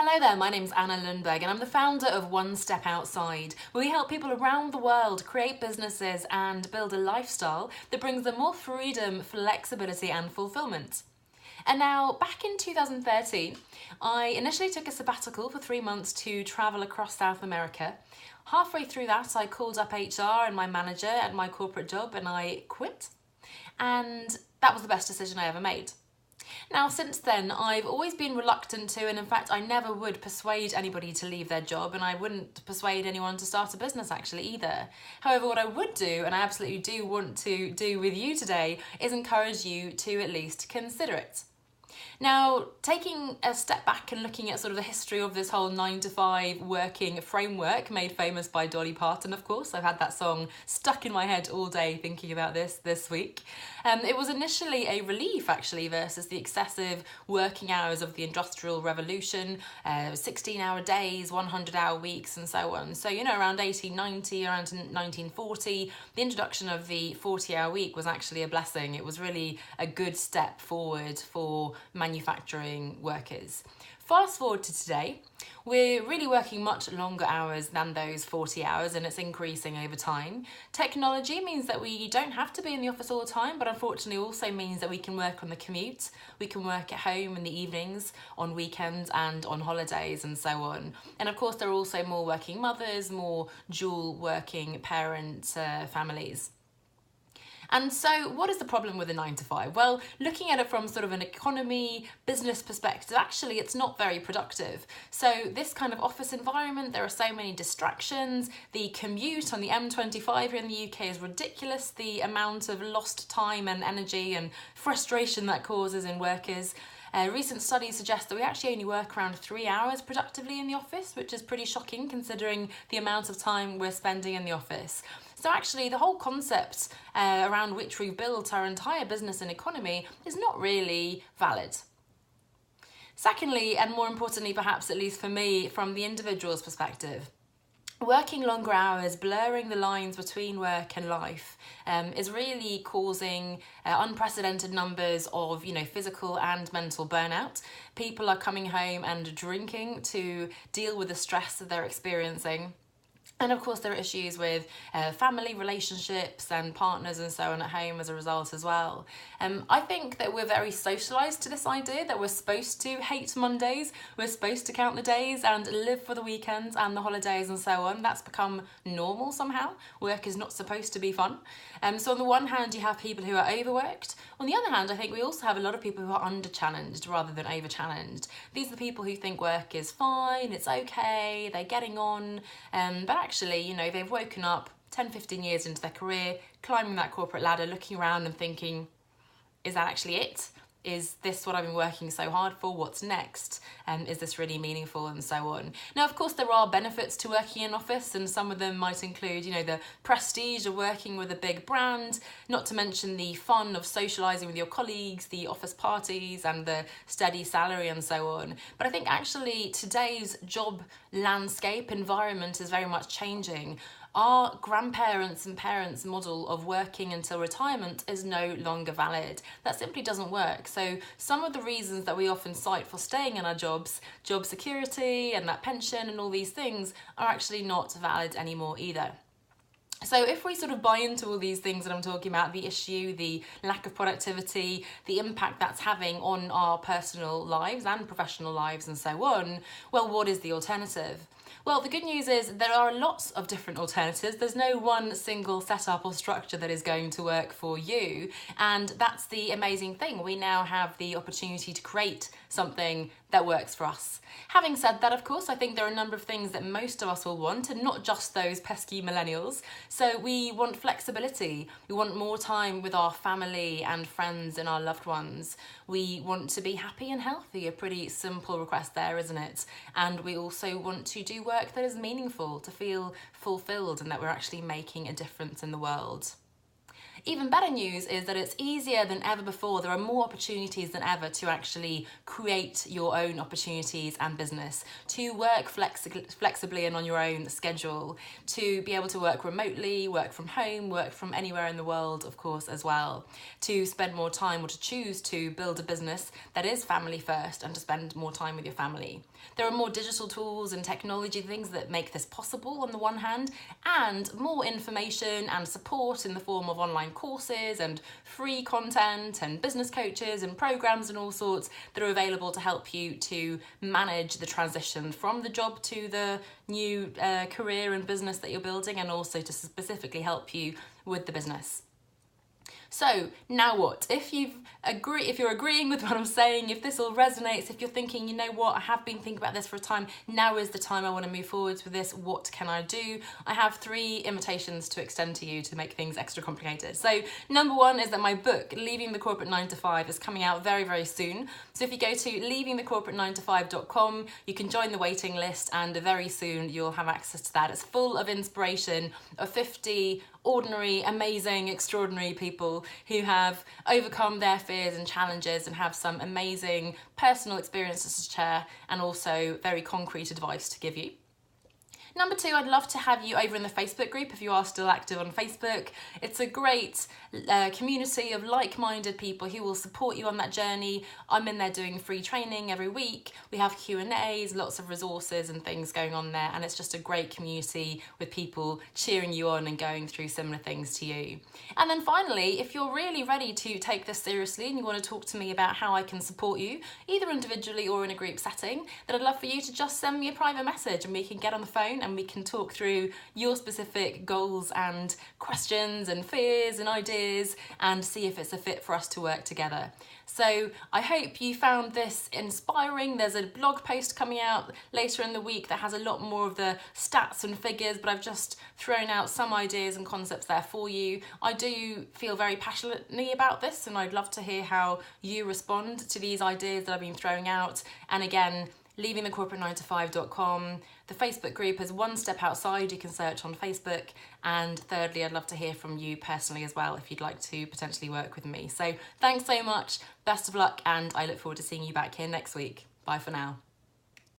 Hello there, my name's Anna Lundberg and I'm the founder of One Step Outside, where we help people around the world create businesses and build a lifestyle that brings them more freedom, flexibility and fulfilment. And now, back in 2013, I initially took a sabbatical for 3 months to travel across South America. Halfway through that, I called up HR and my manager at my corporate job and I quit. And that was the best decision I ever made. Now, since then, I've always been reluctant to, and in fact, I never would persuade anybody to leave their job, and I wouldn't persuade anyone to start a business actually either. However, what I would do, and I absolutely do want to do with you today, is encourage you to at least consider it. Now, taking a step back and looking at sort of the history of this whole 9-to-5 working framework, made famous by Dolly Parton, of course. I've had that song stuck in my head all day thinking about this week. It was initially a relief, actually, versus the excessive working hours of the Industrial Revolution, 16-hour days, 100-hour weeks, and so on. So, around 1890, around 1940, the introduction of the 40-hour week was actually a blessing. It was really a good step forward for manufacturing workers. Fast forward to today, we're really working much longer hours than those 40 hours and it's increasing over time. Technology means that we don't have to be in the office all the time, but unfortunately also means that we can work on the commute, we can work at home in the evenings, on weekends and on holidays and so on. And of course there are also more working mothers, more dual working parent families. And so what is the problem with a 9-to-5? Well, looking at it from sort of an economy, business perspective, actually it's not very productive. So this kind of office environment, there are so many distractions. The commute on the M25 here in the UK is ridiculous. The amount of lost time and energy and frustration that causes in workers. Recent studies suggest that we actually only work around 3 hours productively in the office, which is pretty shocking considering the amount of time we're spending in the office. So actually the whole concept around which we've built our entire business and economy is not really valid. Secondly, and more importantly perhaps at least for me, from the individual's perspective, working longer hours, blurring the lines between work and life is really causing unprecedented numbers of, physical and mental burnout. People are coming home and drinking to deal with the stress that they're experiencing. And of course there are issues with family relationships and partners and so on at home as a result as well. I think that we're very socialised to this idea that we're supposed to hate Mondays, we're supposed to count the days and live for the weekends and the holidays and so on. That's become normal somehow. Work is not supposed to be fun. So on the one hand you have people who are overworked. On the other hand, I think we also have a lot of people who are under-challenged rather than over-challenged. These are the people who think work is fine, it's okay, they're getting on, but actually, they've woken up 10-15 years into their career, climbing that corporate ladder, looking around and thinking, is that actually it? Is this what I've been working so hard for? What's next? Is this really meaningful? And so on. Now, of course, there are benefits to working in an office, and some of them might include, the prestige of working with a big brand, not to mention the fun of socialising with your colleagues, the office parties, and the steady salary and so on. But I think actually today's job landscape environment is very much changing. Our grandparents' and parents' model of working until retirement is no longer valid. That simply doesn't work. So some of the reasons that we often cite for staying in our jobs, job security and that pension and all these things, are actually not valid anymore either. So if we sort of buy into all these things that I'm talking about, the issue, the lack of productivity, the impact that's having on our personal lives and professional lives and so on, well, what is the alternative? Well, the good news is there are lots of different alternatives. There's no one single setup or structure that is going to work for you. And that's the amazing thing. We now have the opportunity to create something that works for us. Having said that, of course, I think there are a number of things that most of us will want, and not just those pesky millennials. So we want flexibility. We want more time with our family and friends and our loved ones. We want to be happy and healthy, a pretty simple request there, isn't it? And we also want to do work that is meaningful, to feel fulfilled and that we're actually making a difference in the world. even better news is that it's easier than ever before. There are more opportunities than ever to actually create your own opportunities and business, to work flexibly and on your own schedule, to be able to work remotely, work from home, work from anywhere in the world, of course, as well, to spend more time or to choose to build a business that is family first and to spend more time with your family. There are more digital tools and technology things that make this possible on the one hand, and more information and support in the form of online courses and free content and business coaches and programs and all sorts that are available to help you to manage the transition from the job to the new career and business that you're building, and also to specifically help you with the business. So now what? If you're agreeing with what I'm saying, if this all resonates, if you're thinking, you know what, I have been thinking about this for a time, now is the time I want to move forwards with this, what can I do? I have 3 invitations to extend to you to make things extra complicated. So number 1 is that my book, Leaving the Corporate 9 to 5, is coming out very, very soon. So if you go to leavingthecorporate9to5.com, you can join the waiting list, and very soon you'll have access to that. It's full of inspiration of 50 ordinary, amazing, extraordinary people who have overcome their fears and challenges and have some amazing personal experiences to share, and also very concrete advice to give you. Number 2, I'd love to have you over in the Facebook group if you are still active on Facebook. It's a great community of like-minded people who will support you on that journey. I'm in there doing free training every week. We have Q&As, lots of resources and things going on there, and it's just a great community with people cheering you on and going through similar things to you. And then finally, if you're really ready to take this seriously and you want to talk to me about how I can support you, either individually or in a group setting, then I'd love for you to just send me a private message and we can get on the phone and we can talk through your specific goals and questions and fears and ideas and see if it's a fit for us to work together. So I hope you found this inspiring. There's a blog post coming out later in the week that has a lot more of the stats and figures, but I've just thrown out some ideas and concepts there for you. I do feel very passionately about this, and I'd love to hear how you respond to these ideas that I've been throwing out. And again, leavingthecorporate9to5.com. The Facebook group is One Step Outside. You can search on Facebook. And thirdly, I'd love to hear from you personally as well if you'd like to potentially work with me. So thanks so much, best of luck, and I look forward to seeing you back here next week. Bye for now.